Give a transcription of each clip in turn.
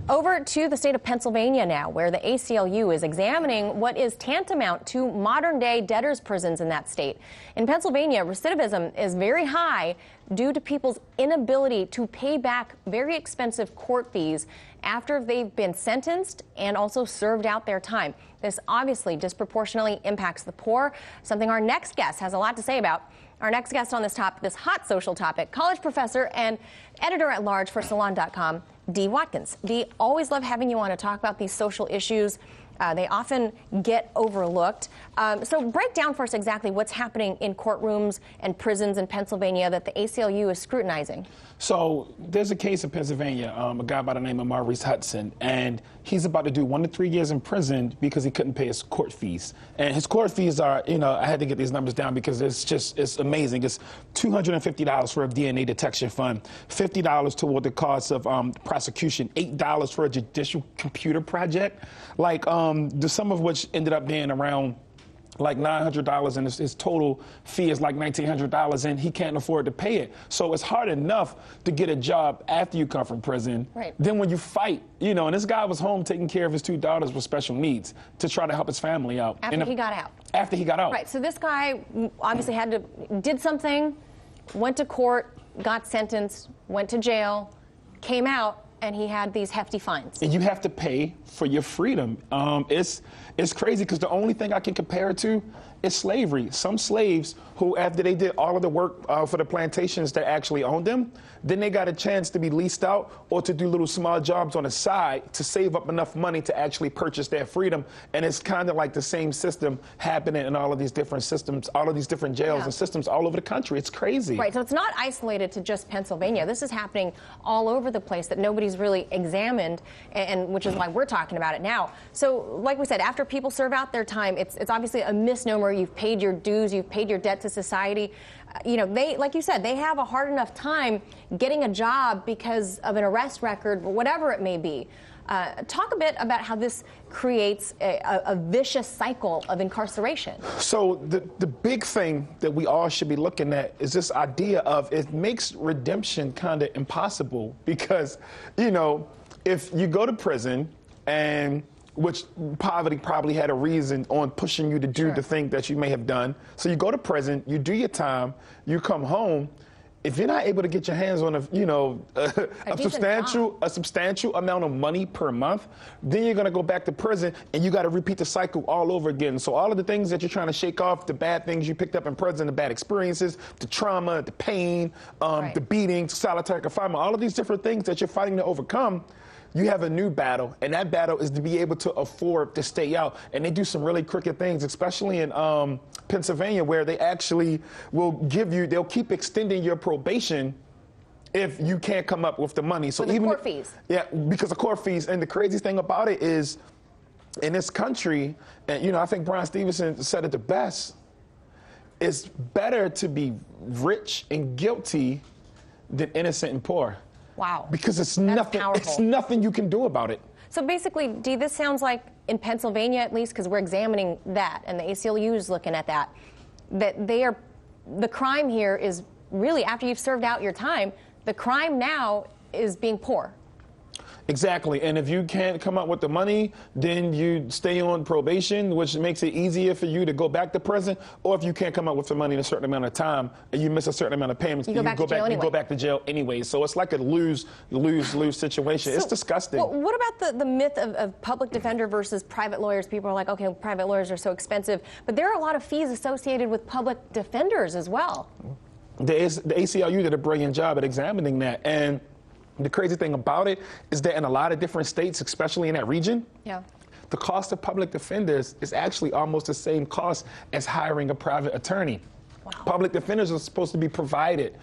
Over to the state of Pennsylvania now, where the ACLU is examining what is tantamount to modern-day debtors' prisons in that state. In Pennsylvania, recidivism is very high due to people's inability to pay back very expensive court fees after they've been sentenced and also served out their time. This obviously disproportionately impacts the poor, something our next guest has a lot to say about. Our next guest on this hot social topic, college professor and editor-at-large for Salon.com, Dee Watkins. Dee, always love having you on to talk about these social issues. They often get overlooked. So break down for us exactly what's happening in courtrooms and prisons in Pennsylvania that the ACLU is scrutinizing. So there's a case in Pennsylvania, a guy by the name of Maurice Hudson, and he's about to do 1 to 3 years in prison because he couldn't pay his court fees. And his court fees are, I had to get these numbers down because it's amazing. It's $250 for a DNA detection fund, $50 toward the cost of prosecution, $8 for a judicial computer project, the sum of which ended up being around like $900, and his total fee is like $1,900, and he can't afford to pay it. So it's hard enough to get a job after you come from prison. Right. Then when you fight, and this guy was home taking care of his 2 daughters with special needs to try to help his family out. After he got out. After he got out. Right, so this guy obviously did something, went to court, got sentenced, went to jail, came out, and he had these hefty fines. And you have to pay for your freedom. It's crazy because the only thing I can compare it to is slavery. Some slaves who, after they did all of the work for the plantations that actually owned them, then they got a chance to be leased out or to do little small jobs on the side to save up enough money to actually purchase their freedom. And it's kind of like the same system happening in all of these different systems, all of these different jails and systems all over the country. It's crazy. Right, so it's not isolated to just Pennsylvania. This is happening all over the place that nobody's really examined, and which is why we're talking about it now. So, like we said, after people serve out their time, it's obviously a misnomer. You've paid your dues, you've paid your debt to society. They, like you said, they have a hard enough time getting a job because of an arrest record, whatever it may be. Talk a bit about how this creates a vicious cycle of incarceration. So the big thing that we all should be looking at is this idea of it makes redemption kind of impossible because, if you go to prison and which poverty probably had a reason on pushing you to do the thing that you may have done. So you go to prison, you do your time, you come home. If you're not able to get your hands on a substantial amount of money per month, then you're going to go back to prison and you got to repeat the cycle all over again. So all of the things that you're trying to shake off, the bad things you picked up in prison, the bad experiences, the trauma, the pain, the beating, solitary confinement, all of these different things that you're fighting to overcome, you have a new battle, and that battle is to be able to afford to stay out. And they do some really crooked things, especially in Pennsylvania, where they actually will they'll keep extending your probation if you can't come up with the money. So even court fees. Yeah, because of court fees. And the crazy thing about it is, in this country, and I think Brian Stevenson said it the best, it's better to be rich and guilty than innocent and poor. Wow. Because it's nothing you can do about it. So basically, Dee, this sounds like in Pennsylvania, at least, because we're examining that, and the ACLU is looking at that, the crime here is really, after you've served out your time, the crime now is being poor. Exactly, and if you can't come up with the money, then you stay on probation, which makes it easier for you to go back to prison. Or if you can't come up with the money in a certain amount of time, and you miss a certain amount of payments, you go back to jail anyway. So it's like a lose situation. It's disgusting. Well, what about the myth of public defender versus private lawyers? People are like, okay, private lawyers are so expensive, but there are a lot of fees associated with public defenders as well. The ACLU did a brilliant job at examining that, and the crazy thing about it is that in a lot of different states, especially in that region, the cost of public defenders is actually almost the same cost as hiring a private attorney. Wow. Public defenders are supposed to be provided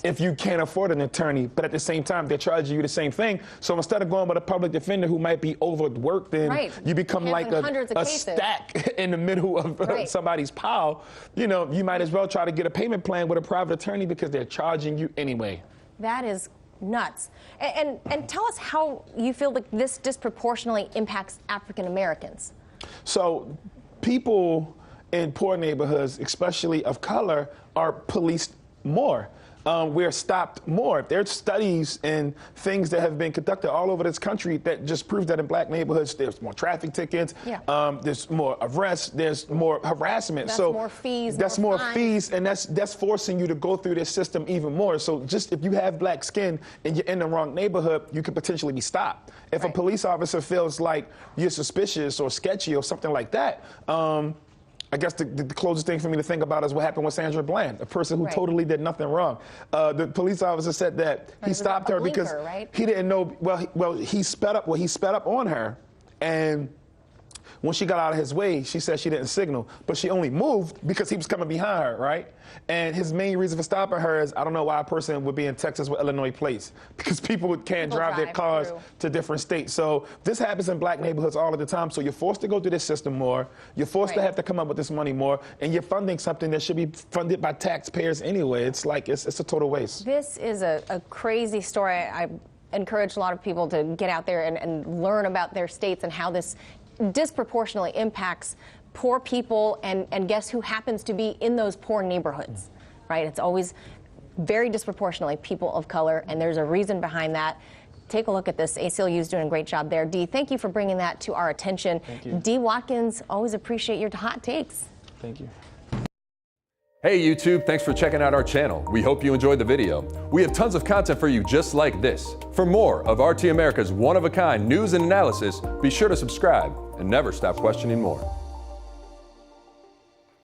if you can't afford an attorney, but at the same time, they're charging you the same thing. So instead of going with a public defender who might be overworked, then you become like a stack in the middle of somebody's pile. You might as well try to get a payment plan with a private attorney because they're charging you anyway. That is nuts. And tell us how you feel like this disproportionately impacts African Americans. So people in poor neighborhoods, especially of color, are policed more. we're stopped more. There's studies and things that have been conducted all over this country that just prove that in black neighborhoods, there's more traffic tickets, there's more arrests, there's more harassment. That's so more fees. That's more fees, and that's forcing you to go through this system even more. So just if you have black skin and you're in the wrong neighborhood, you could potentially be stopped. If a police officer feels like you're suspicious or sketchy or something like that, I guess the closest thing for me to think about is what happened with Sandra Bland, a person who totally did nothing wrong. The police officer said that he stopped her because he didn't know. Well, he sped up. Well, he sped up on her, and when she got out of his way, she said she didn't signal, but she only moved because he was coming behind her, right? And his main reason for stopping her is, I don't know why a person would be in Texas with Illinois plates, because people can't drive their cars to different states. So this happens in black neighborhoods all of the time. So you're forced to go through this system more. You're forced to have to come up with this money more, and you're funding something that should be funded by taxpayers anyway. It's like, it's a total waste. This is a crazy story. I encourage a lot of people to get out there and learn about their states and how this disproportionately impacts poor people, and guess who happens to be in those poor neighborhoods, right? It's always very disproportionately people of color, and there's a reason behind that. Take a look at this. ACLU is doing a great job there. Dee, thank you for bringing that to our attention. Thank you. Dee Watkins, always appreciate your hot takes. Thank you. Hey YouTube, thanks for checking out our channel. We hope you enjoyed the video. We have tons of content for you just like this. For more of RT America's one-of-a-kind news and analysis, be sure to subscribe and never stop questioning more.